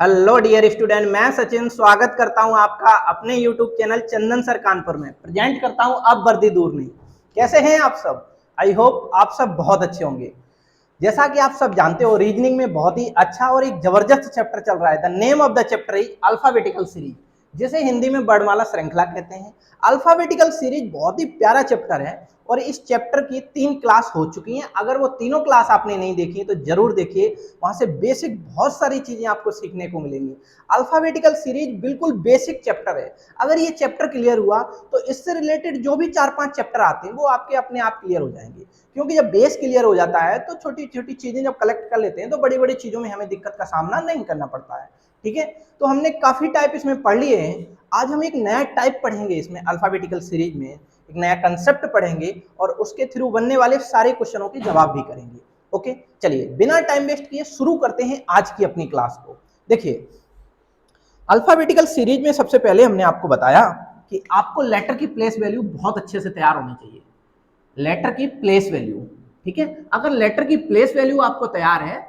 Hello dear student, मैं सचिन स्वागत करता हूं आपका अपने यूट्यूब चैनल चंदन सर कानपुर में। प्रेजेंट करता हूं अब वर्दी दूर नहीं। कैसे हैं आप सब? आई होप आप सब बहुत अच्छे होंगे। जैसा कि आप सब जानते हो, रीजनिंग में बहुत ही अच्छा और एक जबरदस्त चैप्टर चल रहा है। The name of the chapter is alphabetical series, जिसे हिंदी में वर्णमाला श्रृंखला कहते हैं। अल्फाबेटिकल सीरीज बहुत ही प्यारा चैप्टर है और इस चैप्टर की 3 क्लास हो चुकी हैं। अगर वो तीनों क्लास आपने नहीं देखी तो जरूर देखिए, वहां से बेसिक बहुत सारी चीजें आपको सीखने को मिलेंगी। अल्फाबेटिकल सीरीज बिल्कुल बेसिक चैप्टर है। अगर ये चैप्टर क्लियर हुआ तो इससे रिलेटेड जो भी 4-5 चैप्टर आते हैं वो आपके अपने आप क्लियर हो जाएंगे, क्योंकि जब बेस क्लियर हो जाता है तो छोटी छोटी चीजें जब कलेक्ट कर लेते हैं तो बड़ी बड़ी चीजों में हमें दिक्कत का सामना नहीं करना पड़ता है। ठीक है, तो हमने काफी टाइप इसमें पढ़ लिए हैं। आज हम एक नया टाइप पढ़ेंगे इसमें, अल्फाबेटिकल सीरीज में एक नया कंसेप्ट पढ़ेंगे और उसके थ्रू बनने वाले सारे क्वेश्चनों के जवाब भी करेंगे। ओके, चलिए बिना टाइम वेस्ट किए शुरू करते हैं आज की अपनी क्लास को। देखिए, अल्फाबेटिकल सीरीज में सबसे पहले हमने आपको बताया कि आपको लेटर की प्लेस वैल्यू बहुत अच्छे से तैयार होनी चाहिए। लेटर की प्लेस वैल्यू, ठीक है। अगर लेटर की प्लेस वैल्यू आपको तैयार है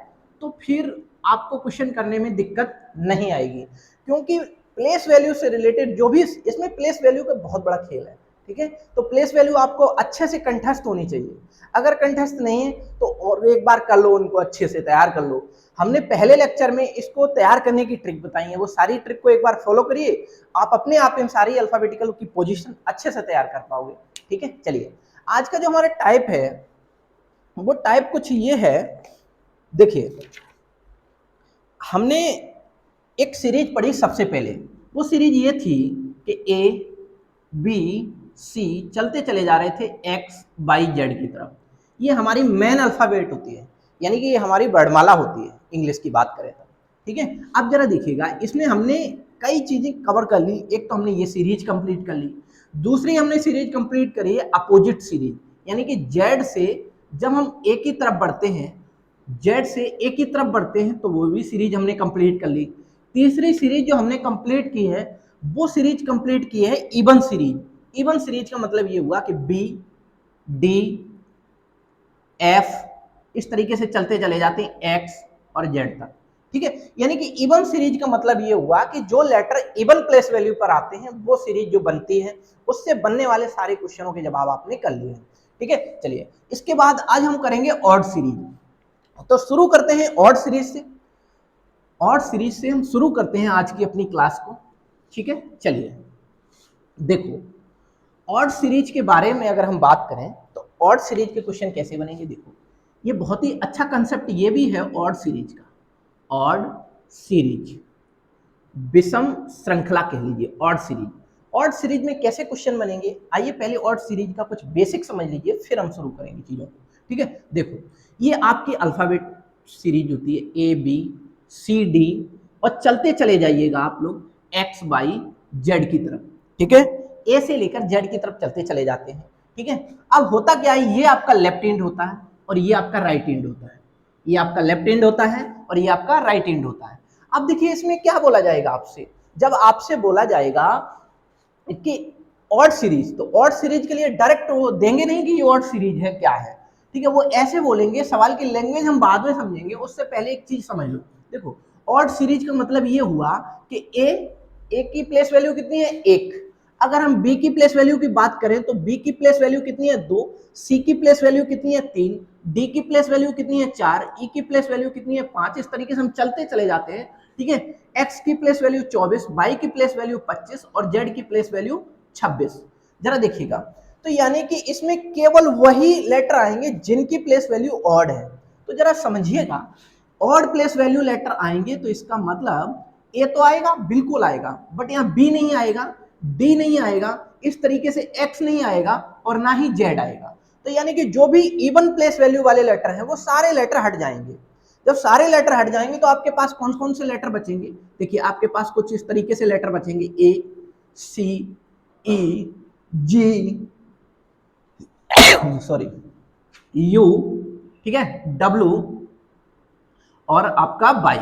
तो फिर आपको क्वेश्चन करने में दिक्कत नहीं आएगी, क्योंकि प्लेस वैल्यू से रिलेटेड जो भी इसमें प्लेस वैल्यू का बहुत बड़ा खेल है। ठीक है, तो प्लेस वैल्यू आपको अच्छे से कंठस्थ होनी चाहिए। अगर कंठस्थ नहीं है तो और एक बार कर लो, उनको अच्छे से तैयार कर लो। हमने पहले लेक्चर में इसको तैयार करने की ट्रिक बताई है, वो सारी ट्रिक को एक बार फॉलो करिए, आप अपने आप इन सारी अल्फाबेटिकल की पोजीशन अच्छे से तैयार कर पाओगे। ठीक है, चलिए आज का जो हमारा टाइप है वो टाइप कुछ ये है। देखिए, हमने एक सीरीज पढ़ी सबसे पहले। वो सीरीज ये थी कि ए बी सी चलते चले जा रहे थे एक्स वाई जेड की तरफ। ये हमारी मेन अल्फाबेट होती है, यानी कि ये हमारी वर्णमाला होती है इंग्लिश की बात करें तो। ठीक है, अब जरा देखिएगा, इसमें हमने कई चीजें कवर कर ली। एक तो हमने ये सीरीज कंप्लीट कर ली, दूसरी हमने सीरीज कंप्लीट करी है अपोजिट सीरीज, यानी कि जेड से जब हम ए की तरफ बढ़ते हैं, जेड से ए की तरफ बढ़ते हैं तो वो भी सीरीज हमने कंप्लीट कर ली। तीसरी सीरीज जो हमने कंप्लीट की है वो सीरीज कंप्लीट की है इवन सीरीज। इवन सीरीज का मतलब ये हुआ कि बी डी एफ इस तरीके से चलते चले जाते हैं एक्स और जेड तक। ठीक है, यानी कि इवन सीरीज का मतलब ये हुआ कि जो लेटर इवन प्लेस वैल्यू पर आते हैं वो सीरीज जो बनती है, उससे बनने वाले सारे क्वेश्चनों के जवाब आपने कर लिए हैं। ठीक है, चलिए इसके बाद आज हम करेंगे ऑड सीरीज। तो शुरू करते हैं ऑड सीरीज से। ऑड सीरीज से हम शुरू करते हैं आज की अपनी क्लास को। ठीक है, चलिए देखो, ऑड सीरीज के बारे में अगर हम बात करें तो ऑड सीरीज के क्वेश्चन कैसे बनेंगे। देखो, ये बहुत ही अच्छा कंसेप्ट ये भी है ऑड सीरीज का। ऑड सीरीज, विषम श्रृंखला कह लीजिए ऑड सीरीज। ऑड सीरीज में कैसे क्वेश्चन बनेंगे, आइए पहले ऑड सीरीज का कुछ बेसिक समझ लीजिए, फिर हम शुरू करेंगे चीजों को। ठीक है, देखो ये आपकी अल्फाबेट सीरीज होती है ए बी सी डी, और चलते चले जाइएगा आप लोग एक्स वाई जेड की तरफ। ठीक है, ए से लेकर जेड की तरफ चलते चले जाते हैं। ठीक है, अब होता क्या है, ये आपका लेफ्ट हैंड होता है और ये आपका राइट हैंड होता है। ये आपका लेफ्ट हैंड होता है और ये आपका राइट हैंड होता है। अब देखिए इसमें क्या बोला जाएगा आपसे, जब आपसे बोला जाएगा कि ऑड सीरीज, तो ऑड सीरीज के लिए डायरेक्ट वो देंगे नहीं कि ये ऑड सीरीज है क्या है। ठीक है, वो ऐसे बोलेंगे, सवाल की लैंग्वेज हम बाद में समझेंगे, उससे पहले एक चीज समझ लो। देखो, ऑड सीरीज का मतलब ये हुआ कि ए की प्लेस वैल्यू कितनी है, एक। अगर हम बी की प्लेस वैल्यू की बात करें तो बी की प्लेस वैल्यू कितनी है, 2। सी की प्लेस वैल्यू कितनी है, 3। डी की प्लेस वैल्यू कितनी है, 4। ई की प्लेस वैल्यू कितनी है, 5। इस तरीके से हम चलते चले जाते हैं। ठीक है, एक्स की प्लेस वैल्यू 24, वाई की प्लेस वैल्यू 25 और जेड की प्लेस वैल्यू 26। जरा देखिएगा, तो यानी कि इसमें केवल वही लेटर आएंगे जिनकी प्लेस वैल्यू ऑड है। तो जरा समझिएगा, ऑड प्लेस वैल्यू लेटर आएंगे तो इसका मतलब ए तो आएगा, बिल्कुल आएगा, बट यहाँ बी नहीं आएगा, डी नहीं आएगा, इस तरीके से एक्स नहीं आएगा और ना ही जेड आएगा। तो यानी कि जो भी इवन प्लेस वैल्यू वाले लेटर हैं वो सारे लेटर हट जाएंगे। जब सारे लेटर हट जाएंगे तो आपके पास कौन कौन से लेटर बचेंगे, देखिए आपके पास कुछ इस तरीके से लेटर बचेंगे, ए सी ई जी सॉरी यू, ठीक है, डब्ल्यू और आपका बाई।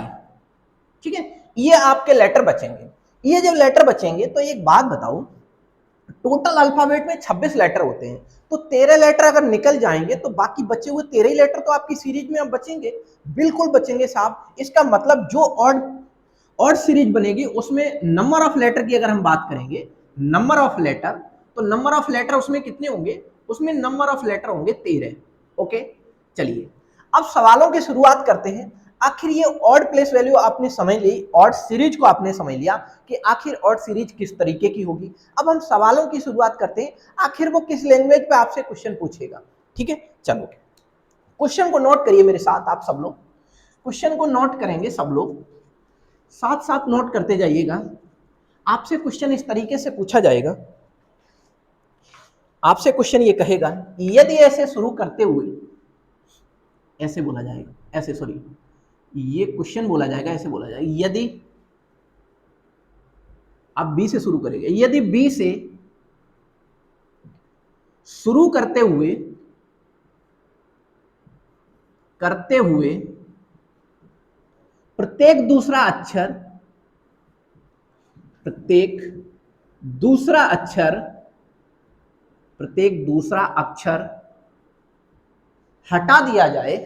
ठीक है, ये आपके लेटर बचेंगे। ये जब लेटर बचेंगे तो एक बात बताओ, टोटल अल्फाबेट में 26 लेटर होते हैं, तो 13 लेटर अगर निकल जाएंगे तो बाकी बचे हुए 13 ही लेटर तो आपकी सीरीज में अब बचेंगे। बिल्कुल बचेंगे साहब। इसका मतलब जो ऑड सीरीज बनेगी उसमें नंबर ऑफ लेटर की अगर हम बात करेंगे, नंबर ऑफ लेटर, तो नंबर ऑफ लेटर उसमें कितने होंगे, उसमें नंबर ऑफ लेटर होंगे 13। ओके, चलिए अब सवालों की शुरुआत करते हैं। आखिर ये ऑड प्लेस वैल्यू आपने समझ ली, ऑड सीरीज को आपने समझ लिया कि आखिर ऑड सीरीज किस तरीके की होगी। अब हम सवालों की शुरुआत करते हैं, आखिर वो किस लैंग्वेज पे आपसे क्वेश्चन पूछेगा। ठीक है, चलो क्वेश्चन को नोट करिए मेरे साथ, आप सब लोग क्वेश्चन को नोट करेंगे, सब लोग साथ साथ नोट करते जाइएगा। आपसे क्वेश्चन इस तरीके से पूछा जाएगा, आपसे क्वेश्चन ये कहेगा यदि ऐसे शुरू करते हुए, ऐसे बोला जाएगा, ऐसे सॉरी ये क्वेश्चन बोला जाएगा, ऐसे बोला जाएगा, यदि आप बी से शुरू करेंगे, यदि बी से शुरू करते हुए प्रत्येक दूसरा अक्षर, प्रत्येक दूसरा अक्षर हटा दिया जाए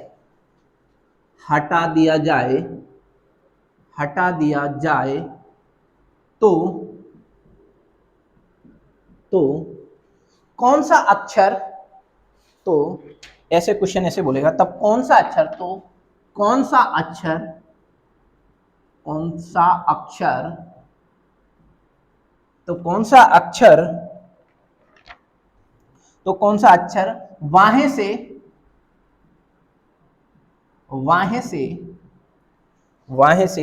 तो कौन सा अक्षर, तो ऐसे क्वेश्चन ऐसे बोलेगा, तब कौन सा अक्षर, तो कौन सा अक्षर वाहे से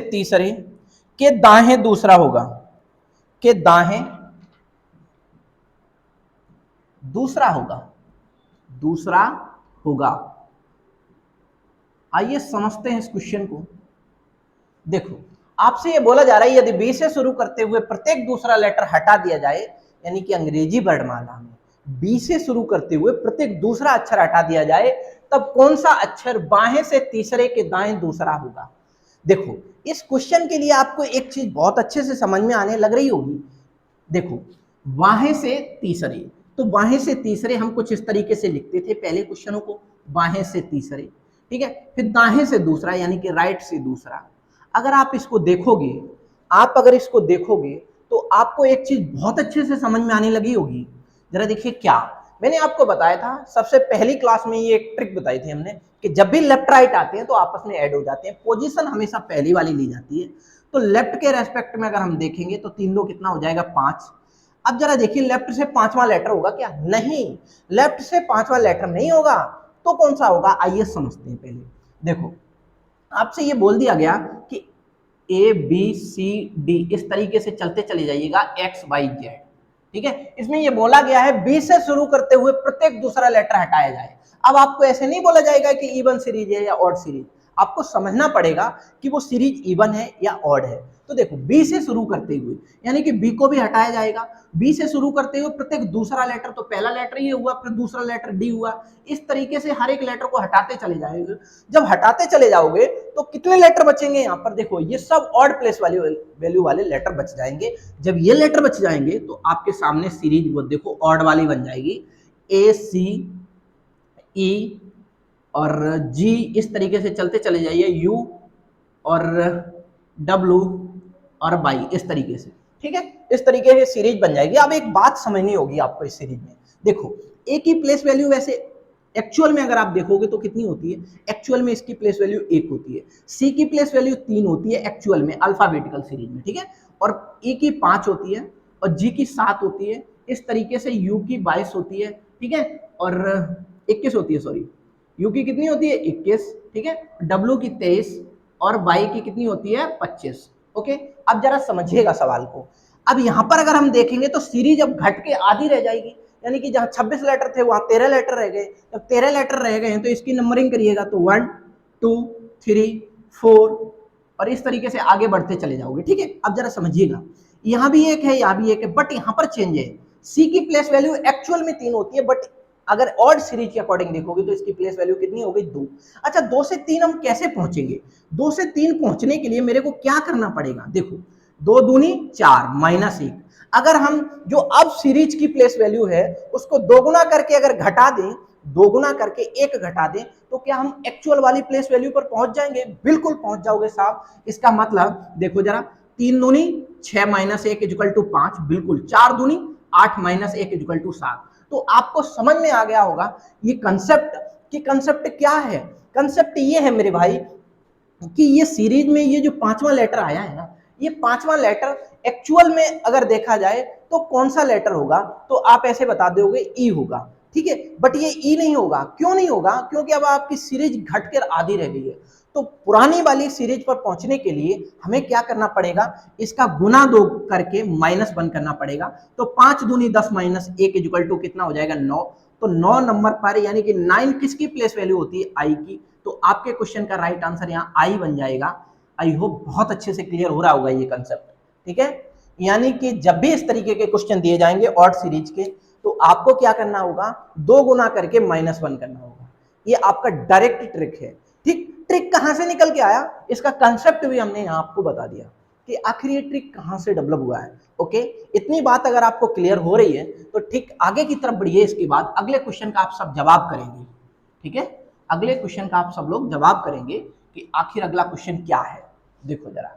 तीसरे के दाहें दूसरा होगा, के दाहें दूसरा होगा। आइए समझते हैं इस क्वेश्चन को। देखो आपसे ये बोला जा रहा है यदि बी से शुरू करते हुए प्रत्येक दूसरा लेटर हटा दिया जाए, यानी कि अंग्रेजी वर्णमाला में बी से शुरू करते हुए प्रत्येक दूसरा अक्षर हटा दिया जाए, तब कौन सा अक्षर बाहें से तीसरे के दाएं दूसरा होगा। देखो इस क्वेश्चन के लिए आपको एक चीज बहुत अच्छे से समझ में आने लग रही होगी। देखो बाहें से तीसरे, तो बाहें से तीसरे हम कुछ इस तरीके से लिखते थे पहले क्वेश्चनों को, बाहें से तीसरे, ठीक है, फिर दाहें से दूसरा यानी कि राइट से दूसरा। अगर आप इसको देखोगे, तो आपको एक चीज बहुत अच्छे से समझ में आने लगी होगी। जरा देखिए, क्या मैंने आपको बताया था सबसे पहली क्लास में, ये एक ट्रिक बताई थी हमने कि जब भी लेफ्ट राइट आते हैं तो आपस में ऐड हो जाते हैं, पोजीशन हमेशा पहली वाली ली जाती है। तो लेफ्ट के रेस्पेक्ट में अगर हम देखेंगे तो 3 2 कितना हो जाएगा 5। अब जरा देखिए लेफ्ट से 5वां लेटर होगा क्या, नहीं, लेफ्ट से 5वां लेटर नहीं होगा, तो कौन सा होगा, आइए समझते हैं। पहले देखो आपसे ये बोल दिया गया कि ए बी सी डी इस तरीके से चलते चले जाइएगा एक्स वाई जेड, ठीक है। इसमें ये बोला गया है बी से शुरू करते हुए प्रत्येक दूसरा लेटर हटाया जाए। अब आपको ऐसे नहीं बोला जाएगा कि इवन सीरीज है या ऑड सीरीज, आपको समझना पड़ेगा कि वो सीरीज इवन है या ऑड है। तो देखो बी से शुरू करते हुए यानी कि बी को भी हटाया जाएगा, बी से शुरू करते हुए प्रत्येक दूसरा लेटर, तो पहला लेटर ये हुआ, फिर दूसरा लेटर डी हुआ, इस तरीके से हर एक लेटर को हटाते चले जाएंगे। जब हटाते चले जाओगे तो कितने लेटर बचेंगे, यहाँ पर देखो ये सब ऑड प्लेस वैल्यू वाले लेटर बच जाएंगे। जब ये लेटर बच जाएंगे तो आपके सामने सीरीज वो देखो ऑड वाली बन जाएगी, ए सी ई और जी इस तरीके से चलते चले जाइए, यू और डब्ल्यू और बाई इस तरीके से, ठीक है, इस तरीके से सीरीज बन जाएगी। अब एक बात समझनी होगी आपको इस सीरीज में, देखो ए की प्लेस वैल्यू वैसे एक्चुअल में अगर आप देखोगे तो कितनी होती है, एक्चुअल में इसकी प्लेस वैल्यू 1 होती है, सी की प्लेस वैल्यू 3 होती है एक्चुअल में अल्फाबेटिकल सीरीज में, ठीक है, और ई की 5 होती है और जी की 7 होती है, इस तरीके से यू की 22 होती है, ठीक है, और 21 होती है, सॉरी यू की कितनी होती है 21, ठीक है, डब्ल्यू की 23 और वाई की कितनी होती है 25। ओके, अब जरा समझिएगा सवाल को। अब यहां पर अगर हम देखेंगे तो सीरीज अब घट के आधी रह जाएगी, यानी कि जहां 26 लेटर थे वहां 13 लेटर रह गए। जब 13 लेटर रह गए हैं तो इसकी नंबरिंग करिएगा तो 1 2 3 4 और इस तरीके से आगे बढ़ते चले जाओगे, ठीक है। अब जरा समझिएगा, यहां भी एक है, यहां भी एक है, बट यहां पर चेंज है। सी की प्लेस वैल्यू एक्चुअल में 3 होती है, बट अगर ऑड सीरीज के अकॉर्डिंग देखोगे तो इसकी प्लेस वैल्यू कितनी हो गई 2। अच्छा 2 से 3 हम कैसे पहुंचेंगे, 2 से 3 पहुंचने के लिए मेरे को क्या करना पड़ेगा, देखो 2 दूनी 4 -1। अगर हम जो अब सीरीज की प्लेस वैल्यू है उसको दोगुना करके अगर घटा दें, दोगुना करके एक घटा दें, तो क्या हम एक्चुअल वाली प्लेस वैल्यू पर पहुंच जाएंगे? बिल्कुल पहुंच जाओगे साहब। इसका मतलब देखो जरा, 3 दूनी 6 माइनस 1 इक्वल टू 5, बिल्कुल 4 दूनी 8 माइनस 1 इक्वल टू 7। तो आपको समझ में आ गया होगा ये कंसेप्ट, कि कंसेप्ट क्या है। कंसेप्ट ये है मेरे भाई कि ये सीरीज में ये जो पांचवा लेटर आया है ना, ये पांचवा लेटर एक्चुअल में अगर देखा जाए तो कौन सा लेटर होगा, तो आप ऐसे बता दोगे ई होगा, ठीक है। बट ये ई नहीं होगा, क्यों नहीं होगा? क्योंकि अब आपकी सीरीज घटकर आधी रह गई है। तो पुरानी वाली सीरीज पर पहुंचने के लिए हमें क्या करना पड़ेगा, इसका गुना 2 करके -1 करना पड़ेगा। तो 5 दूनी 10 माइनस 1 इक्वल टू कितना हो जाएगा? 9। तो 9 नंबर पर यानी कि 9 किसकी प्लेस वैल्यू होती है? आई की। तो आपके क्वेश्चन का राइट आंसर यहाँ आई बन जाएगा। आई होप बहुत अच्छे से क्लियर हो रहा होगा ये कंसेप्ट, ठीक है। यानी कि जब भी इस तरीके के क्वेश्चन दिए जाएंगे ऑड सीरीज के, तो आपको क्या करना होगा? 2 गुना करके -1 करना होगा। ये आपका डायरेक्ट ट्रिक है, ठीक। ट्रिक कहां से निकल के आया, इसका कंसेप्ट भी हमने यहाँ आपको बता दिया कि आखिर ये ट्रिक कहां से डेवलप हुआ है। ओके, इतनी बात अगर आपको क्लियर हो रही है तो ठीक आगे की तरफ बढ़िए। इसके बाद अगले क्वेश्चन का आप सब जवाब करेंगे, ठीक है। अगले क्वेश्चन का आप सब लोग जवाब करेंगे कि आखिर अगला क्वेश्चन क्या है। देखो जरा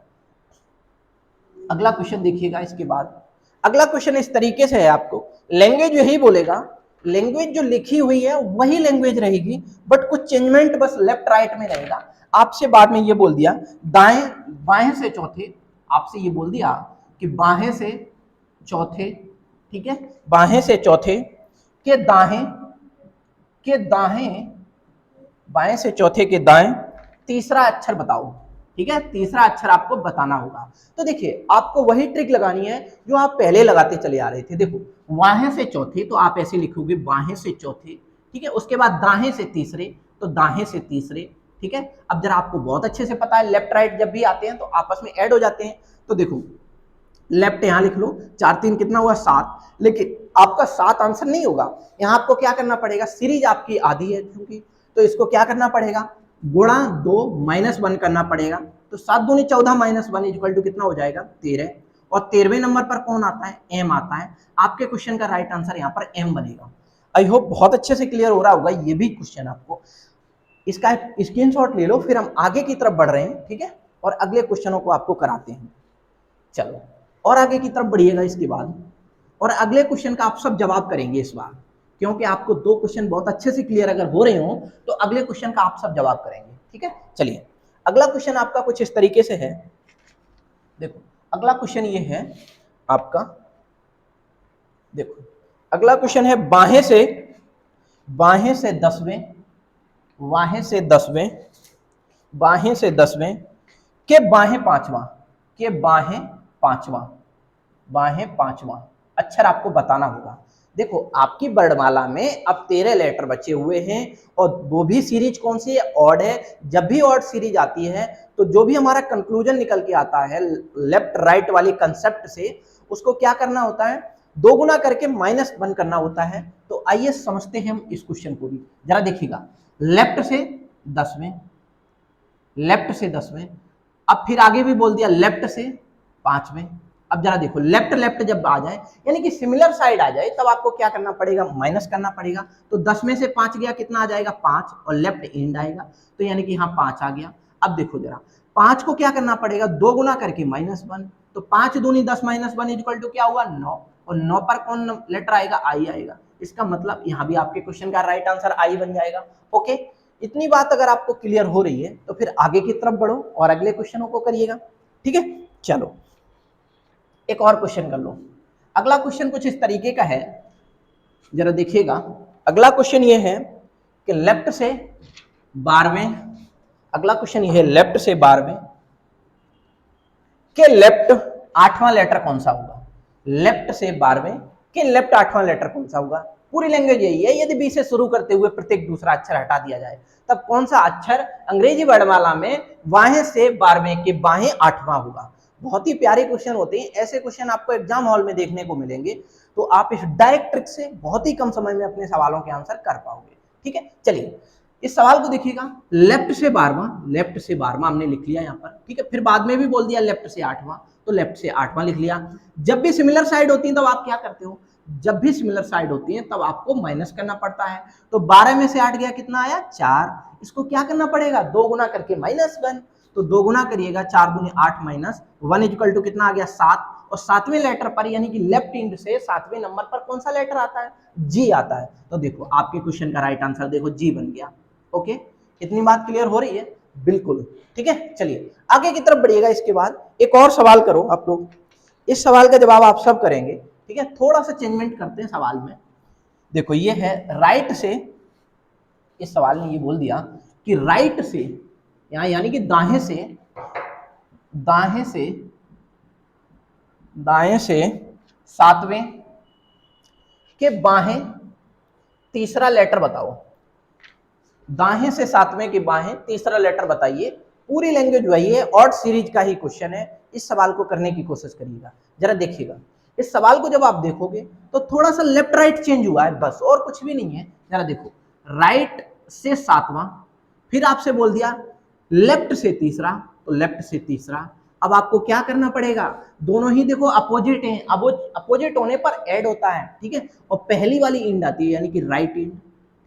अगला क्वेश्चन देखिएगा। इसके बाद अगला क्वेश्चन इस तरीके से है, आपको लैंग्वेज यही बोलेगा, लैंग्वेज जो लिखी हुई है वही लैंग्वेज रहेगी, बट कुछ चेंजमेंट बस लेफ्ट राइट में रहेगा। आपसे बाद में ये बोल दिया दाएं बाएं से चौथे, आपसे ये बोल दिया कि बाहें से चौथे, ठीक है, बाहें से चौथे के दाहें, के दाहें, बाएं से चौथे के दाएं तीसरा अक्षर बताओ, ठीक है। तीसरा अक्षर आपको बताना होगा। तो देखिए आपको वही ट्रिक लगानी है जो आप पहले लगाते चले आ रहे थे। देखो बाहें से चौथे तो आप ऐसे लिखोगे बाहें से चौथे, ठीक है। उसके बाद दाहें से तीसरे तो दाहें से तीसरे, ठीक है। अब जरा आपको बहुत अच्छे से पता है लेफ्ट राइट जब भी आते हैं तो आपस में ऐड हो जाते हैं। तो देखो लेफ्ट यहां लिख लो, 4 3 कितना हुआ? 7। लेकिन आपका 7 आंसर नहीं होगा, यहां आपको क्या करना पड़ेगा? सीरीज आपकी आधी है क्योंकि, तो इसको क्या करना पड़ेगा? गुणा 2 -1 करना पड़ेगा। तो 7 दूनी 14 -1 इक्वल टू कितना हो जाएगा? 13। और 13वें नंबर पर कौन आता है? एम आता है। आपके क्वेश्चन का राइट आंसर यहाँ पर एम बनेगा। आई होप बहुत अच्छे से क्लियर हो रहा होगा ये भी क्वेश्चन आपको। इसका स्क्रीनशॉट ले लो, फिर हम आगे की तरफ बढ़ रहे हैं, ठीक है, और अगले क्वेश्चनों को आपको कराते हैं। चलो और आगे की तरफ बढ़िएगा इसके बाद, और अगले क्वेश्चन का आप सब जवाब करेंगे इस बार, क्योंकि आपको 2 क्वेश्चन बहुत अच्छे से क्लियर अगर हो रहे हो तो अगले क्वेश्चन का आप सब जवाब करेंगे, ठीक है। चलिए अगला क्वेश्चन आपका कुछ इस तरीके से है। देखो अगला क्वेश्चन ये है आपका, देखो अगला क्वेश्चन है बाहें से 10वें, बाहें से 10वें, बाहें से 10वें के बाहें 5वां, के बाहें 5वां, बाहें 5वां अक्षर आपको बताना होगा। देखो आपकी वर्णमाला में अब 13 लेटर बचे हुए हैं, और वो भी सीरीज कौन सी है? ऑड है। जब भी ऑड सीरीज आती है तो जो भी हमारा कंक्लूजन निकल के आता है लेफ्ट राइट वाली कंसेप्ट से, उसको क्या करना होता है? 2 गुना करके -1 करना होता है। तो आइए समझते हैं हम इस क्वेश्चन को भी। जरा देखिएगा, लेफ्ट से 10वें, लेफ्ट से 10वें, अब फिर आगे भी बोल दिया लेफ्ट से 5वें। अब जरा देखो लेफ्ट लेफ्ट जब आ जाए यानी कि सिमिलर साइड आ जाए, तब आपको क्या करना पड़ेगा? माइनस करना पड़ेगा। तो 10 में से 5 गया, कितना आ जाएगा? 5, और लेफ्ट एंड आएगा, तो यानी कि यहाँ 5 आ गया। अब देखो जरा 5 को क्या करना पड़ेगा? 2 गुना करके -1, तो 5 दूनी 10 -1 इक्वल टू क्या हुआ? 9, और 9 पर कौन लेटर आएगा? आई आएगा। इसका मतलब यहाँ भी आपके क्वेश्चन का राइट आंसर आई बन जाएगा। ओके, इतनी बात अगर आपको क्लियर हो रही है तो फिर आगे की तरफ बढ़ो और अगले क्वेश्चनों को करिएगा, ठीक है। चलो एक और क्वेश्चन कर लो। अगला क्वेश्चन कुछ इस तरीके का है, जरा देखिएगा। अगला क्वेश्चन ये है कि लेफ्ट से 12वें, अगला क्वेश्चन ये है लेफ्ट से 12वें के लेफ्ट 8वां लेटर कौन सा होगा? लेफ्ट से 12वें के लेफ्ट 8वां लेटर कौन सा होगा? पूरी लैंग्वेज यही है। यदि बी से शुरू करते हुए प्रत्येक दूसरा अक्षर हटा दिया जाए, तब कौन सा अक्षर अंग्रेजी वर्णमाला में बाहें से 12वें के बाहें 8वां होगा? बहुत ही प्यारे क्वेश्चन होते हैं। ऐसे क्वेश्चन आपको एग्जाम हॉल में देखने को मिलेंगे, तो आप इस डायरेक्ट ट्रिक से बहुत ही कम समय में अपने सवालों के आंसर कर पाओगे, ठीक है। चलिए इस सवाल को देखिएगा, लेफ्ट से 12वां, लेफ्ट से 12वां हमने लिख लिया यहाँ पर, ठीक है। फिर बाद में भी बोल दिया लेफ्ट से 8वां, तो लेफ्ट से 8वां लिख लिया। जब भी सिमिलर साइड होती है तब आप क्या करते हो, जब भी सिमिलर साइड होती है तब आपको माइनस करना पड़ता है। तो 12 में से 8 गया, कितना आया 4। इसको क्या करना पड़ेगा, 2 गुना करके -1। तो 2 गुना करिएगा, 4 दूनी 8 -1 इक्वल टू कितना आ गया 7। और 7वें लेटर पर यानी कि लेफ्ट हैंड से 7वें नंबर पर कौन सा लेटर आता है, जी आता है। तो देखो आपके क्वेश्चन का राइट आंसर देखो जी बन गया। ओके, इतनी बात क्लियर हो रही है, बिल्कुल ठीक है। चलिए आगे की तरफ बढ़िएगा। इसके बाद एक और सवाल करो आप लोग, इस सवाल का जवाब आप सब करेंगे, ठीक है। थोड़ा सा चेंजमेंट करते हैं सवाल में। देखो ये है राइट से, इस सवाल ने ये बोल दिया कि राइट से यहां यानी कि दाएं से, दाएं से, दाएं से 7वें के बाहें तीसरा लेटर बताओ। दाहें से 7वें के बाहें तीसरा लेटर बताइए। पूरी लैंग्वेज वही है, ऑड सीरीज का ही क्वेश्चन है। इस सवाल को करने की कोशिश करिएगा। जरा देखिएगा इस सवाल को, जब आप देखोगे तो थोड़ा सा लेफ्ट राइट चेंज हुआ है बस, और कुछ भी नहीं है। जरा देखो, राइट से 7वां, फिर आपसे बोल दिया लेफ्ट से तीसरा, तो लेफ्ट से तीसरा। अब आपको क्या करना पड़ेगा, दोनों ही देखो अपोजिट हैं, अपोजिट होने पर ऐड होता है, ठीक है। और पहली वाली इंड आती है यानी कि राइट इंड,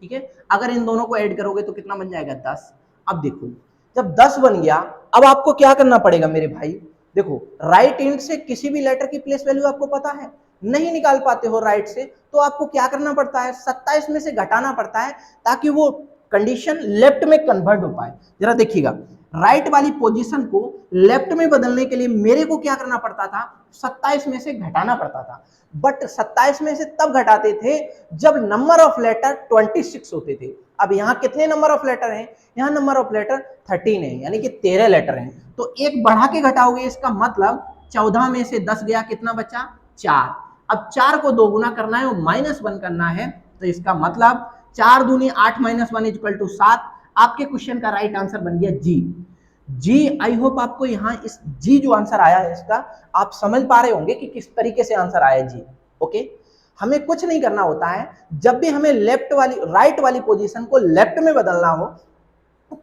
ठीक है। अगर इन दोनों को ऐड करोगे तो कितना बन जाएगा 10। अब देखो जब 10 बन गया, अब आपको क्या करना पड़ेगा मेरे भाई, देखो राइट इंड से किसी भी लेटर की प्लेस वैल्यू आपको पता है, नहीं निकाल पाते हो राइट से, तो आपको क्या करना पड़ता है, 27 में से घटाना पड़ता है ताकि वो कंडीशन लेफ्ट में कन्वर्ट हो पाए। जरा देखिएगा, राइट वाली पोजीशन को लेफ्ट में बदलने के लिए मेरे को क्या करना पड़ता था, 27 में से घटाना पड़ता था। बट 27 में से तब घटाते थे जब नंबर ऑफ लेटर 26 होते थे। अब यहाँ कितने नंबर ऑफ लेटर हैं, यहाँ नंबर ऑफ लेटर 13 है, यानी कि 13 लेटर हैं। तो एक बढ़ा के घटाओगे, इसका मतलब 14 में से 10 गया, कितना बचा 4। अब 4 को 2 गुना करना है और -1 करना है, तो इसका मतलब 4 दूनी 8 -1 इक्वल टू 7। आपके क्वेश्चन का राइट आंसर बन गया जी। जी, आई होप आपको यहाँ इस जी जो आंसर आया है इसका आप समझ पा रहे होंगे कि किस तरीके से आंसर आया जी। ओके, हमें कुछ नहीं करना होता है, जब भी हमें लेफ्ट वाली राइट वाली पोजीशन को लेफ्ट में बदलना हो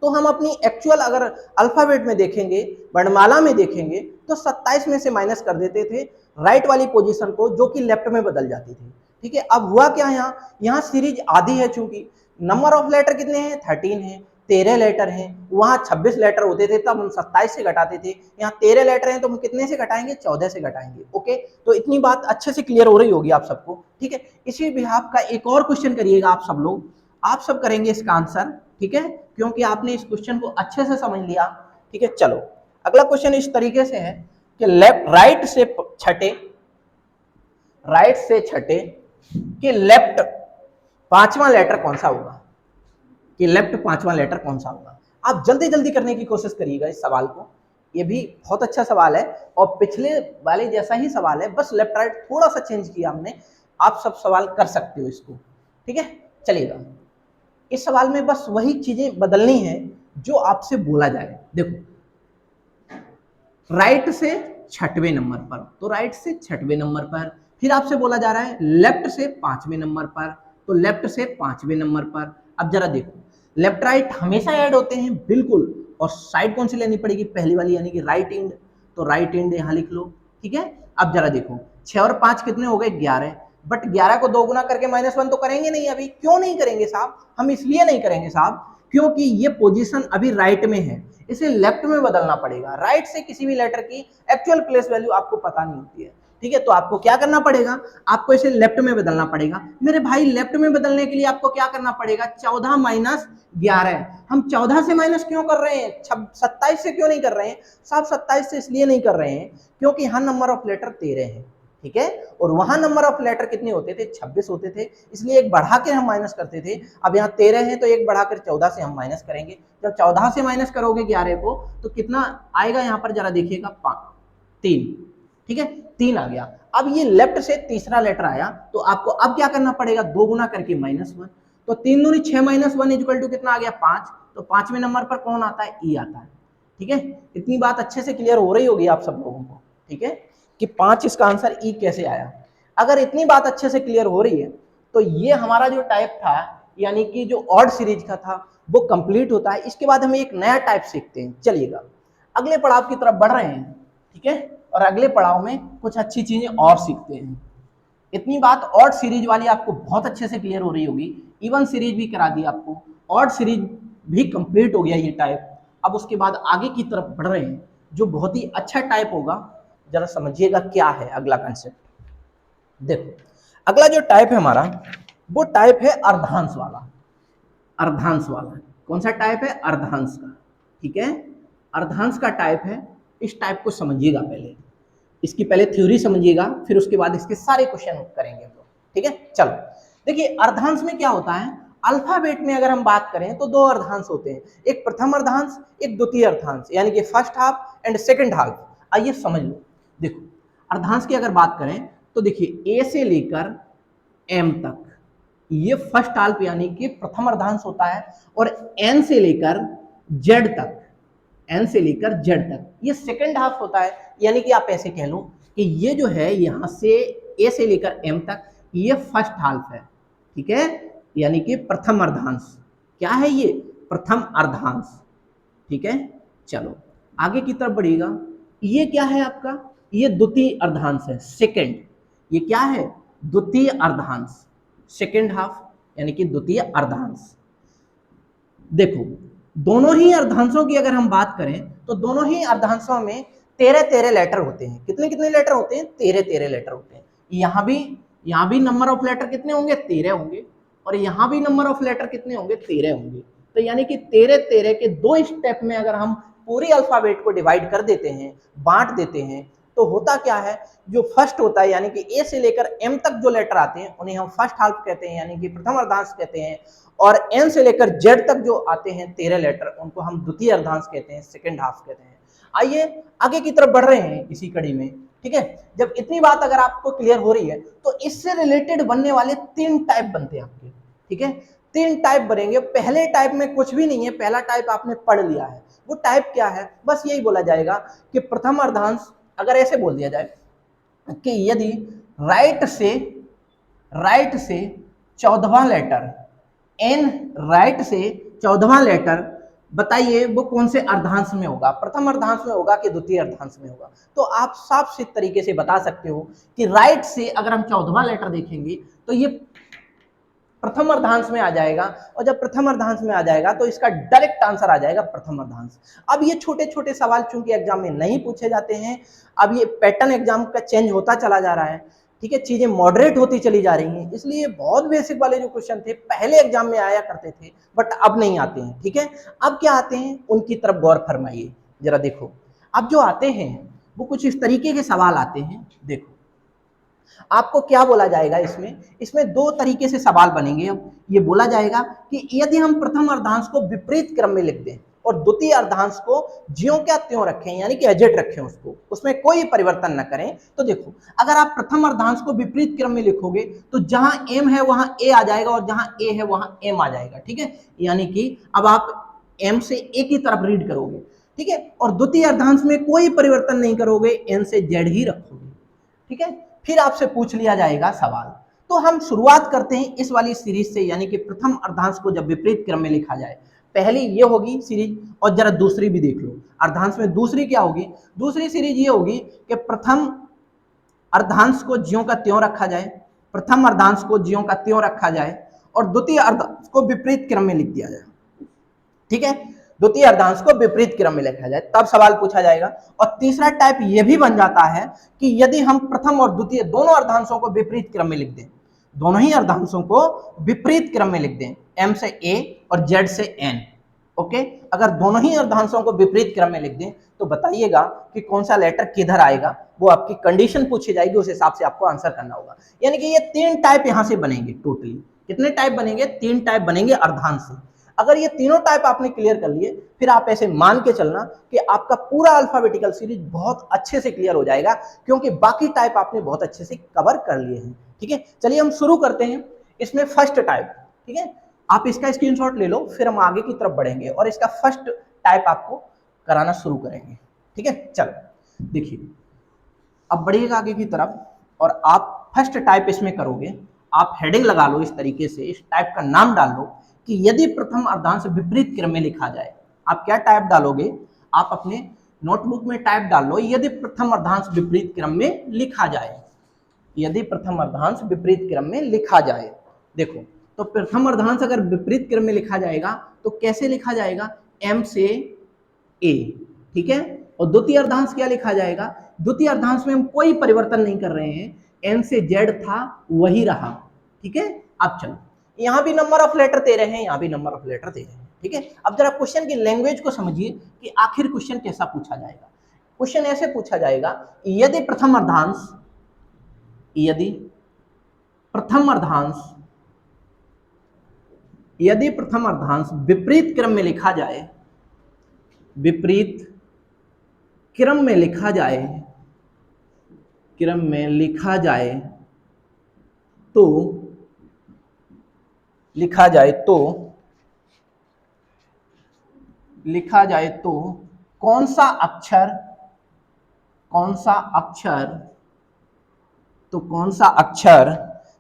तो हम अपनी एक्चुअल अगर अल्फाबेट में देखेंगे, वर्णमाला में देखेंगे, तो 27 में से माइनस कर देते थे राइट वाली पोजीशन को, जो कि लेफ्ट में बदल जाती थी, ठीक है। अब हुआ क्या, यहाँ सीरीज आधी है, चूंकि नंबर ऑफ लेटर कितने हैं 13 है, 13 लेटर हैं। वहां 26 लेटर होते थे तब हम 27 से घटाते थे, यहाँ 13 लेटर हैं तो हम कितने से घटाएंगे, 14 से घटाएंगे। ओके, तो इतनी बात अच्छे से क्लियर हो रही होगी आप सबको, ठीक है। इसी बिहाफ का एक और क्वेश्चन करिएगा आप सब लोग, आप सब करेंगे इसका आंसर, ठीक है, क्योंकि आपने इस क्वेश्चन को अच्छे से समझ लिया, ठीक है। चलो अगला क्वेश्चन इस तरीके से है कि राइट से छठे कि लेफ्ट पांचवा लेटर कौन सा होगा, कि लेफ्ट पांचवा लेटर कौन सा होगा। आप जल्दी जल्दी करने की कोशिश करिएगा इस सवाल को, ये भी बहुत अच्छा सवाल है और पिछले वाले जैसा ही सवाल है, बस लेफ्ट राइट थोड़ा सा चेंज किया हमने। आप सब सवाल कर सकते हो इसको, ठीक है। चलिएगा, इस सवाल में बस वही चीजें बदलनी है जो आपसे बोला जाए। देखो राइट से 6वें नंबर पर, तो राइट से 6वें नंबर पर, फिर आपसे बोला जा रहा है लेफ्ट से 5वें नंबर पर, तो लेफ्ट से 5वें नंबर पर। अब जरा देखो, लेफ्ट राइट हमेशा ऐड होते हैं बिल्कुल, और साइड कौन सी लेनी पड़ेगी, पहली वाली यानी कि राइट इंड, तो राइट इंड यहां लिख लो, ठीक है। अब जरा देखो 6 और 5 कितने हो गए 11, बट 11 को 2 गुना करके -1 तो करेंगे नहीं अभी। क्यों नहीं करेंगे साहब, हम इसलिए नहीं करेंगे साहब क्योंकि ये पोजीशन अभी राइट में है, इसे लेफ्ट में बदलना पड़ेगा। राइट से किसी भी लेटर की एक्चुअल प्लेस वैल्यू आपको पता नहीं होती है, ठीक है। तो आपको क्या करना पड़ेगा, आपको इसे लेफ्ट में बदलना पड़ेगा। मेरे भाई लेफ्ट में बदलने के लिए आपको क्या करना पड़ेगा, 14 - 11। हम 14 से माइनस क्यों कर रहे हैं, 27 से क्यों नहीं कर रहे हैं साहब, 27 से इसलिए नहीं कर रहे हैं क्योंकि यहाँ नंबर ऑफ लेटर 13 है, ठीक है। और वहां नंबर ऑफ लेटर कितने होते थे, 26 होते थे, इसलिए एक बढ़ा के हम माइनस करते थे। अब यहाँ 13 है तो एक बढ़ाकर 14 से हम माइनस करेंगे। जब 14 से माइनस करोगे 11 को तो कितना आएगा, यहाँ पर जरा देखिएगा 3, ठीक है, 3 आ गया। अब ये लेफ्ट से तीसरा लेटर आया, तो आपको अब क्या करना पड़ेगा, 2 गुना करके -1, तो 3 दूनी 6 -1 इक्वल टू कितना आ गया 5। तो 5वें नंबर पर कौन आता है, ई आता है, ठीक है। इतनी बात अच्छे से क्लियर हो रही होगी आप सब लोगों को, ठीक है, कि 5 इसका आंसर ई कैसे आया। अगर इतनी बात अच्छे से क्लियर हो रही है तो ये हमारा जो टाइप था यानी कि जो ऑड सीरीज का था वो कंप्लीट होता है। इसके बाद हम एक नया टाइप सीखते हैं। चलिएगा अगले पड़ाव की तरफ बढ़ रहे हैं, ठीक है, और अगले पड़ाव में कुछ अच्छी चीजें और सीखते हैं। इतनी बात ऑड सीरीज वाली आपको बहुत अच्छे से क्लियर हो रही होगी, इवन सीरीज भी करा दी आपको, ऑड सीरीज भी कंप्लीट हो गया ये टाइप। अब उसके बाद आगे की तरफ बढ़ रहे हैं जो बहुत ही अच्छा टाइप होगा। जरा समझिएगा क्या है अगला कंसेप्ट। देखो अगला जो टाइप है हमारा वो टाइप है अर्धांश वाला। अर्धांश वाला कौन सा टाइप है? अर्धांश का, ठीक है, अर्धांश का टाइप है। इस टाइप को समझिएगा, पहले इसकी पहले थ्योरी समझिएगा, फिर उसके बाद इसके सारे क्वेश्चन करेंगे हम लोग, ठीक है। चलो देखिए अर्धांश में क्या होता है, अल्फाबेट में अगर हम बात करें तो दो अर्धांश होते हैं, एक प्रथम अर्धांश एक द्वितीय अर्धांश, यानी कि first half and second half. आइए समझ लो। देखो अर्धांश की अगर बात करें तो देखिए ए से लेकर एम तक ये फर्स्ट हाफ यानी कि प्रथम अर्धांश होता है, और एन से लेकर जेड तक, एन से लेकर जेड तक ये सेकंड हाफ होता है। यानी कि आप ऐसे कह लो कि ये जो है यहां से ए से लेकर एम तक ये फर्स्ट हाफ है, ठीक है, यानी कि प्रथम अर्धांश। क्या है ये? प्रथम अर्धांश, ठीक है। चलो आगे की तरफ बढ़िएगा, ये क्या है आपका? ये द्वितीय अर्धांश है, सेकंड। ये क्या है? द्वितीय अर्धांश, सेकंड हाफ यानी कि द्वितीय अर्धांश। देखो दोनों ही अर्धांशों की अगर हम बात करें तो दोनों ही अर्धांशों में 13-13 लेटर होते हैं। कितने कितने लेटर होते हैं? 13-13 लेटर होते हैं। यहां भी नंबर ऑफ लेटर कितने होंगे? 13 होंगे, और यहां भी नंबर ऑफ लेटर कितने होंगे? 13 होंगे। तो यानी कि 13-13 के दो स्टेप में अगर हम पूरी अल्फाबेट को डिवाइड कर देते हैं, बांट देते हैं, तो होता क्या है, जो फर्स्ट होता है यानी कि ए से लेकर एम तक जो लेटर आते हैं उन्हें हम फर्स्ट हाफ कहते हैं, यानी कि प्रथम अर्धांश कहते हैं, और एन से लेकर जेड तक जो आते हैं 13 लेटर उनको हम द्वितीय अर्धांश कहते हैं, सेकंड हाफ कहते हैं। आइए आगे की तरफ बढ़ रहे हैं इसी कड़ी में, ठीक है। जब इतनी बात अगर आपको क्लियर हो रही है तो इससे रिलेटेड बनने वाले 3 टाइप बनते हैं आपके, ठीक है। 3 टाइप बनेंगे। पहले टाइप में कुछ भी नहीं है, पहला टाइप आपने पढ़ लिया है। वो टाइप क्या है? बस यही बोला जाएगा कि प्रथम अर्धांश, अगर ऐसे बोल दिया जाए कि यदि राइट से 14वां लेटर, एन राइट से 14वां लेटर, बताइए वो कौन से अर्धांश में होगा? प्रथम अर्धांश में होगा कि द्वितीय अर्धांश में होगा? तो आप साफ सीधे तरीके से बता सकते हो कि राइट से अगर हम 14वां लेटर देखेंगे तो ये प्रथम अर्धांश में आ जाएगा, और जब प्रथम अर्धांश में आ जाएगा तो इसका डायरेक्ट आंसर आ जाएगा प्रथम अर्धांश। अब ये छोटे छोटे सवाल चूंकि एग्जाम में नहीं पूछे जाते हैं, अब ये पैटर्न एग्जाम का चेंज होता चला जा रहा है, ठीक है, चीजें मॉडरेट होती चली जा रही हैं, इसलिए बहुत बेसिक वाले जो क्वेश्चन थे पहले एग्जाम में आया करते थे बट अब नहीं आते हैं, ठीक है। अब क्या आते हैं उनकी तरफ गौर फरमाइए जरा। देखो अब जो आते हैं वो कुछ इस तरीके के सवाल आते हैं। देखो आपको क्या बोला जाएगा, इसमें 2 तरीके से सवाल बनेंगे। अब ये बोला जाएगा कि यदि हम प्रथम अर्धांश को विपरीत क्रम में लिख दें और द्वितीय अर्धांश को ज्यों क्या त्यों रखें, यानी कि एजेट रखें, उसको उसमें कोई परिवर्तन न करें, तो देखो अगर आप प्रथम अर्धांश को विपरीत क्रम में लिखोगे तो जहां एम है वहां ए आ जाएगा, और जहां ए है वहां एम आ जाएगा, ठीक है। यानी कि अब आप एम से ए की तरफ रीड करोगे, ठीक है, और द्वितीय अर्धांश में कोई परिवर्तन नहीं करोगे, एन से जेड ही रखोगे, ठीक है। फिर आपसे पूछ लिया जाएगा सवाल। तो हम शुरुआत करते हैं इस वाली सीरीज से, यानी कि प्रथम अर्धांश को जब विपरीत क्रम में लिखा जाए। पहली ये होगी सीरीज, और जरा दूसरी भी देख लो। अर्धांश में दूसरी क्या होगी? दूसरी सीरीज ये होगी कि प्रथम अर्धांश को ज्यों का त्यों रखा जाए, प्रथम अर्धांश को ज्यों का त्यों रखा जाए, और द्वितीय अर्धांश को विपरीत क्रम में लिख दिया जाए, ठीक है। द्वितीय अर्धांश को विपरीत क्रम में लिखा जाए, तब सवाल पूछा जाएगा। और तीसरा टाइप यह भी बन जाता है कि यदि हम प्रथम और द्वितीय दोनों अर्धांशों को विपरीत क्रम में लिख दें, दोनों ही अर्धांशों को विपरीत क्रम में लिख दें, एम से ए और जेड से एन, ओके। अगर दोनों ही अर्धांशों को विपरीत क्रम में लिख दें तो बताइएगा कि कौन सा लेटर किधर आएगा, वो आपकी कंडीशन पूछी जाएगी, उस हिसाब से आपको आंसर करना होगा। यानी कि ये 3 टाइप यहां से बनेंगे। टोटली कितने टाइप बनेंगे? 3 टाइप बनेंगे अर्धांश से। अगर ये तीनों टाइप आपने क्लियर कर लिए, फिर आप ऐसे मान के चलना कि आपका पूरा अल्फाबेटिकल सीरीज बहुत अच्छे से क्लियर हो जाएगा, क्योंकि बाकी टाइप आपने बहुत अच्छे से कवर कर लिए हैं, ठीक है। चलिए हम शुरू करते हैं इसमें फर्स्ट टाइप, ठीक है। आप इसका स्क्रीनशॉट ले लो, फिर हम आगे की तरफ बढ़ेंगे और इसका फर्स्ट टाइप आपको कराना शुरू करेंगे, ठीक है। चलो देखिए, अब बढ़िएगा आगे की तरफ और आप फर्स्ट टाइप इसमें करोगे। आप हेडिंग लगा लो इस तरीके से, इस टाइप का नाम डाल लो कि यदि प्रथम अर्धांश विपरीत क्रम में लिखा जाए। आप क्या टाइप डालोगे, आप अपने नोटबुक में टाइप डाल लो यदि प्रथम अर्धांश विपरीत क्रम में लिखा जाए, यदि प्रथम अर्धांश विपरीत क्रम में लिखा जाए। देखो, तो प्रथम अर्धांश अगर विपरीत क्रम में लिखा जाएगा तो कैसे लिखा जाएगा, m से a, ठीक है। और द्वितीय अर्धांश क्या लिखा जाएगा, द्वितीय अर्धांश में हम कोई परिवर्तन नहीं कर रहे हैं, n से z था वही रहा, ठीक है। अब चलो, यहां भी नंबर ऑफ लेटर दे रहे हैं, यहां भी नंबर ऑफ लेटर दे रहे हैं, ठीक है। अब जरा क्वेश्चन की लैंग्वेज को समझिए कि आखिर क्वेश्चन कैसा पूछा जाएगा। क्वेश्चन ऐसे पूछा जाएगा, यदि प्रथम अर्धांश, यदि प्रथम अर्धांश, यदि प्रथम अर्धांश विपरीत क्रम में लिखा जाए, विपरीत क्रम में लिखा जाए, क्रम में लिखा जाए तो, लिखा जाए तो, लिखा जाए तो कौन सा अक्षर, कौन सा अक्षर, तो कौन सा अक्षर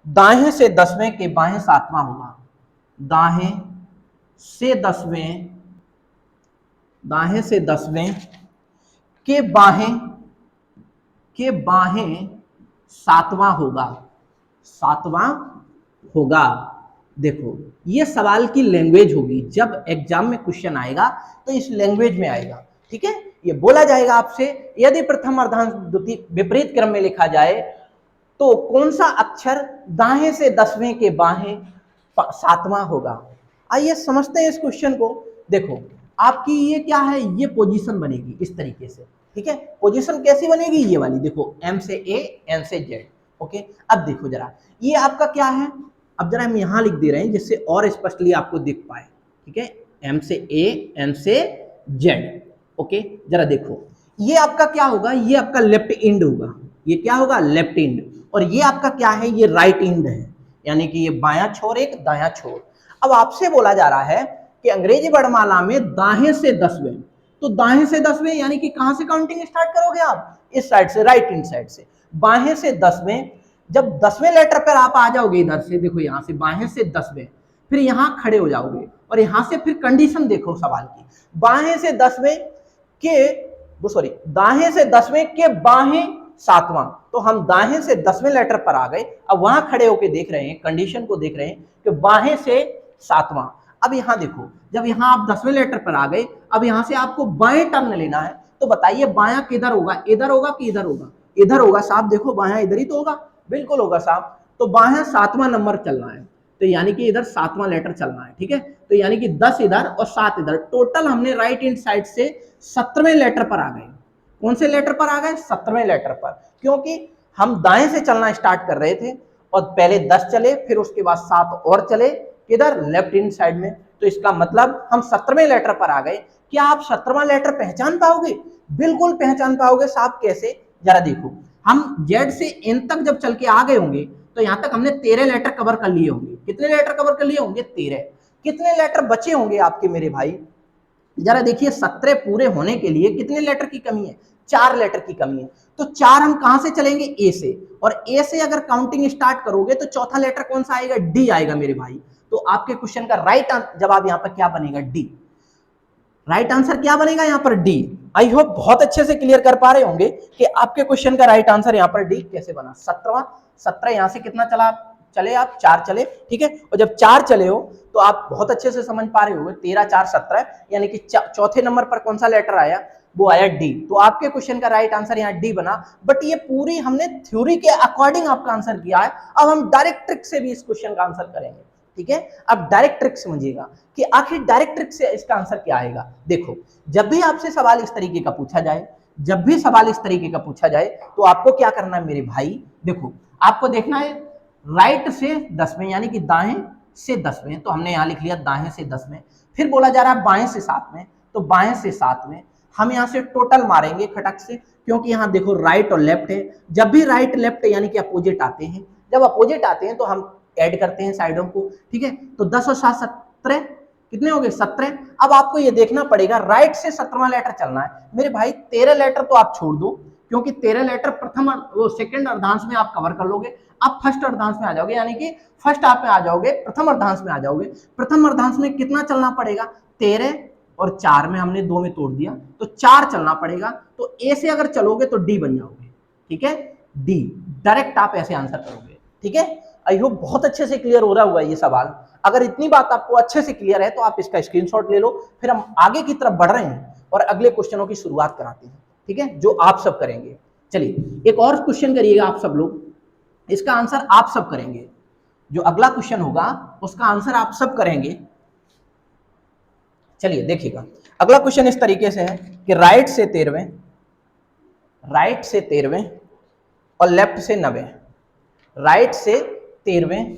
दाएं से 10वें के बाएं 7वां होगा, दाएं से 10वें, दाएं से 10वें के बाहें, के बाहें 7वां होगा, 7वां होगा। देखो, ये सवाल की लैंग्वेज होगी, जब एग्जाम में क्वेश्चन आएगा तो इस लैंग्वेज में आएगा, ठीक है। ये बोला जाएगा आपसे, यदि प्रथम अर्धांश द्वितीय विपरीत क्रम में लिखा जाए तो कौन सा अक्षर दाएं से 10वें के बाहें 7वां होगा। आइए समझते हैं इस क्वेश्चन को। देखो, आपकी ये क्या है, ये पोजीशन बनेगी इस तरीके से, ठीक है। पोजीशन कैसी बनेगी, ये वाली, देखो m से a, n से z, ओके। अब देखो जरा, ये आपका क्या है, अब जरा हम यहां लिख दे रहे हैं जिससे और स्पष्टली आपको दिख पाए, ठीक है। m से a, n से z, ओके। जरा देखो, ये आपका क्या होगा, ये आपका लेफ्ट इंड होगा, ये क्या होगा, लेफ्ट इंड, और ये आपका क्या है, ये राइट इंड है, यानी कि ये बायां छोर एक दायां छोर। अब आपसे बोला जा रहा है कि अंग्रेजी वर्णमाला में दाएं से 10वें, तो दाएं से 10वें यानी कि कहां से काउंटिंग स्टार्ट करोगे आप, इस साइड से, राइट हैंड साइड से, बाएं से 10वें। जब 10वें लेटर पर आप आ जाओगे इधर से, देखो यहां से बाएं से 10वें, फिर यहां खड़े हो जाओगे और यहां से फिर कंडीशन देखो सवाल की, बाएं से 10वें के, सॉरी, दाएं से 10वें के बाहें 7वां, तो हम दाएं से 10वें लेटर पर आ गए। अब वहां खड़े होके देख रहे हैं, कंडीशन को देख रहे हैं कि बाहें से 7वां। अब यहां देखो, जब यहां आप 10वें लेटर पर आ गए, अब यहां से आपको बाएं टर्न लेना है, तो बताइए बायां किधर होगा, इधर होगा कि इधर होगा, इधर होगा साहब। देखो बायां इधर ही तो होगा, बिल्कुल होगा साहब। तो बायां 7वां नंबर चलना है, तो यानी कि इधर 7वां लेटर चलना है, ठीक है। तो यानी कि 10 इधर और 7 इधर, टोटल हमने राइट हैंड साइड से 17वें लेटर पर आ गए। कौन से लेटर पर आ गए, 17वें लेटर पर, क्योंकि हम दाएं से चलना स्टार्ट कर रहे थे और पहले 10 चले, फिर उसके बाद 7 और चले, किधर, लेफ्ट हैंड साइड में। तो इसका मतलब हम 17वें लेटर पर आ गए। क्या आप 17वां लेटर पहचान पाओगे, बिल्कुल पहचान पाओगे साहब। कैसे, जरा देखो, हम Z से N तक जब चल के आ गए होंगे तो यहां तक हमने 13 लेटर कवर कर लिए होंगे। कितने लेटर कवर कर लिए होंगे, 13। कितने लेटर बचे होंगे आपके मेरे भाई, जरा देखिए, 17 पूरे होने के लिए कितने लेटर की कमी है, 4 लेटर की कमी है। तो 4 हम कहां से चलेंगे, ए से, और ए से अगर काउंटिंग स्टार्ट करोगे तो चौथा लेटर कौन सा आएगा, डी आएगा मेरे भाई। तो आपके क्वेश्चन का राइट जवाब यहां पर क्या बनेगा, डी। राइट आंसर क्या बनेगा यहाँ पर, डी। आई होप बहुत अच्छे से क्लियर कर पा रहे होंगे कि आपके क्वेश्चन का राइट आंसर यहाँ पर डी कैसे बना। 17 यहाँ से कितना चला, चले आप 4 चले, ठीक है। और जब 4 चले हो तो आप बहुत अच्छे से समझ पा रहे होंगे, 13 4 17, यानी कि चौथे नंबर पर कौन सा लेटर आया, वो आया डी। तो आपके क्वेश्चन का राइट आंसर यहाँ डी बना। बट ये पूरी हमने थ्योरी के अकॉर्डिंग आपका आंसर किया है। अब हम डायरेक्ट ट्रिक से भी इस क्वेश्चन का आंसर करेंगे, ठीक है। अब डायरेक्ट ट्रिक समझिएगा कि आखिर डायरेक्ट ट्रिक से इसका आंसर क्या आएगा। देखो, जब भी आपसे सवाल इस तरीके का पूछा जाए, जब भी सवाल इस तरीके का पूछा जाए तो आपको क्या करना है मेरे भाई, देखो आपको देखना है राइट से 10वें, यानी कि दाएं से 10वें, तो हमने यहां लिख लिया दाएं से 10वें। फिर बोला जा रहा है बाएं से 7वें, तो बाएं से 7वें हम यहां से टोटल मारेंगे खटक से, क्योंकि यहां देखो राइट और लेफ्ट है। जब भी राइट लेफ्ट यानी कि अपोजिट आते हैं, जब अपोजिट आते हैं तो हम ऐड करते हैं साइडों को, ठीक है। तो 10 और 7 17, कितने हो गए, 17। अब आपको ये देखना पड़ेगा राइट से 17वां लेटर चलना है मेरे भाई। 13 लेटर तो आप छोड़ दो, क्योंकि 13 लेटर प्रथम वो सेकंड अर्धांश में आप कवर कर लोगे। आप फर्स्ट अर्धांश में आ जाओगे, यानी कि फर्स्ट आप में आ जाओगे, प्रथम अर्धांश में आ जाओगे। प्रथम अर्धांश में कितना चलना पड़ेगा, 13 और 4 में हमने 2 में तोड़ दिया तो 4 चलना पड़ेगा। तो ए से अगर चलोगे तो डी बन जाओगे, ठीक है, डी डायरेक्ट आप ऐसे आंसर करोगे, ठीक है। आई होप बहुत अच्छे से क्लियर हो रहा हुआ ये सवाल। अगर इतनी बात आपको अच्छे से क्लियर है तो आप इसका स्क्रीनशॉट ले लो, फिर हम आगे की तरफ बढ़ रहे हैं और अगले क्वेश्चनों की शुरुआत कराते हैं, ठीक है, जो आप सब करेंगे। चलिए एक और क्वेश्चन करिएगा आप सब लोग, इसका आंसर आप सब करेंगे। जो अगला क्वेश्चन होगा उसका आंसर आप सब करेंगे। चलिए देखिएगा, अगला क्वेश्चन इस तरीके से है कि राइट से 13वें और लेफ्ट से 9वें, राइट से 13वें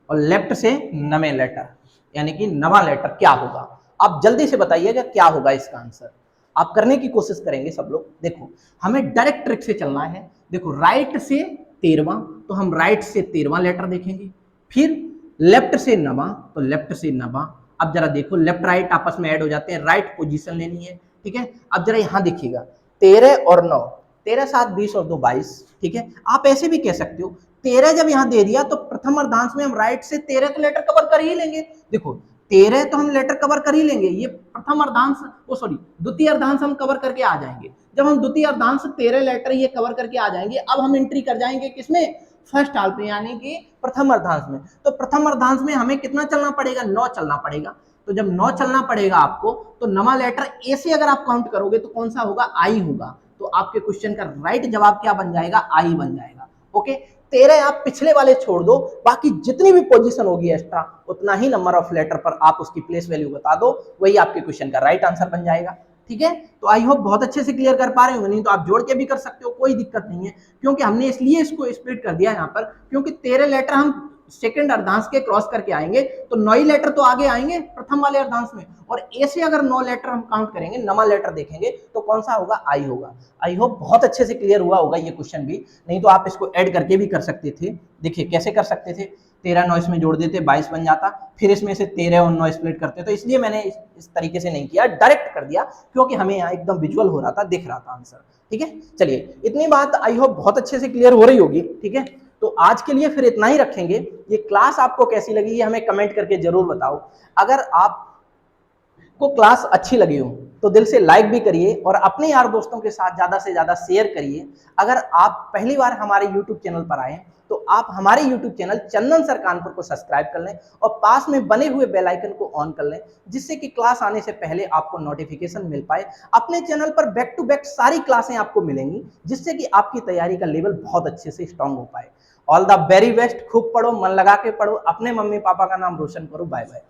और लेफ्ट से 9वें लेटर, यानी कि 9वां लेटर क्या होगा। आप जल्दी से बताइएगा क्या होगा इसका आंसर। आप करने की कोशिश करेंगे सब लोग। देखो हमें डायरेक्ट ट्रिक से चलना है। देखो राइट से 13वां तो हम राइट से 13वां लेटर देखेंगे, फिर लेफ्ट से 9वां तो लेफ्ट से 9वां। अब जरा देखो लेफ्ट राइट आपस में ऐड हो जाते हैं, राइट पोजीशन लेनी है, ठीक है। अब जरा यहां देखिएगा 13 और 9, 13 7 20 और 2 22, ठीक है। आप ऐसे भी कह सकते हो 13 जब यहां दे दिया तो प्रथम अर्धांश में हम राइट से 13 तो लेटर कवर कर ही लेंगे। देखो 13 तो हम लेटर कवर कर ही लेंगे, ये प्रथम अर्धांश द्वितीय अर्धांश हम कवर करके आ जाएंगे। जब हम द्वितीय अर्धांश 13 लेटर ये कवर करके आ जाएंगे, अब हम एंट्री कर जाएंगे किसमें, फर्स्ट हाल में, यानी कि प्रथम अर्धांश में। तो प्रथम अर्धांश में हमें कितना चलना पड़ेगा, 9 चलना पड़ेगा। तो जब 9 चलना पड़ेगा आपको, तो 9वां लेटर ए से अगर आप काउंट करोगे तो कौन सा होगा, आई होगा। तो आपके क्वेश्चन का राइट जवाब क्या बन जाएगा, आई बन जाएगा। ओके, 13 आप पिछले वाले छोड़ दो, बाकी जितनी भी पोजीशन होगी एक्स्ट्रा उतना ही नंबर ऑफ लेटर पर आप उसकी प्लेस वैल्यू बता दो, वही आपके क्वेश्चन का राइट आंसर बन जाएगा, ठीक है। तो आई होप बहुत अच्छे से क्लियर कर पा रहे हो, नहीं तो आप जोड़ के भी कर सकते हो, कोई दिक्कत नहीं है। क्योंकि हमने इसलिए इसको स्प्लिट कर दिया यहाँ पर, क्योंकि 13 लेटर हम सेकंड अर्धांश के क्रॉस करके आएंगे तो 9 लेटर तो आगे आएंगे प्रथम वाले अर्धांश में, और ए से अगर 9 लेटर हम काउंट करेंगे, 9वां लेटर देखेंगे तो कौन सा होगा, आई होगा। आई होप बहुत अच्छे से क्लियर हुआ होगा ये क्वेश्चन भी, नहीं तो आप इसको ऐड करके भी कर सकते थे। देखिए कैसे कर सकते थे, 13 9 इसमें जोड़ देते 22 बन जाता, फिर इसमें से 13 और 9 स्प्लिट करते। तो इसलिए मैंने इस तरीके से नहीं किया, डायरेक्ट कर दिया, क्योंकि हमें यहाँ एकदम विजुअल हो रहा था, दिख रहा था आंसर, ठीक है। चलिए इतनी बात आई होप बहुत अच्छे से क्लियर हो रही होगी, ठीक है। तो आज के लिए फिर इतना ही रखेंगे। ये क्लास आपको कैसी लगी ये हमें कमेंट करके जरूर बताओ। अगर आपको क्लास अच्छी लगी हो तो दिल से लाइक भी करिए और अपने यार दोस्तों के साथ ज्यादा से ज्यादा शेयर करिए। अगर आप पहली बार हमारे YouTube चैनल पर आए तो आप हमारे YouTube चैनल चंदन सर कानपुर को सब्सक्राइब कर लें और पास में बने हुए बेल आइकन को ऑन कर लें, जिससे कि क्लास आने से पहले आपको नोटिफिकेशन मिल पाए। अपने चैनल पर बैक टू बैक सारी क्लासें आपको मिलेंगी, जिससे कि आपकी तैयारी का लेवल बहुत अच्छे से स्ट्रांग हो पाए। ऑल द वेरी बेस्ट, खूब पढ़ो, मन लगा के पढ़ो, अपने मम्मी पापा का नाम रोशन करो। Bye bye.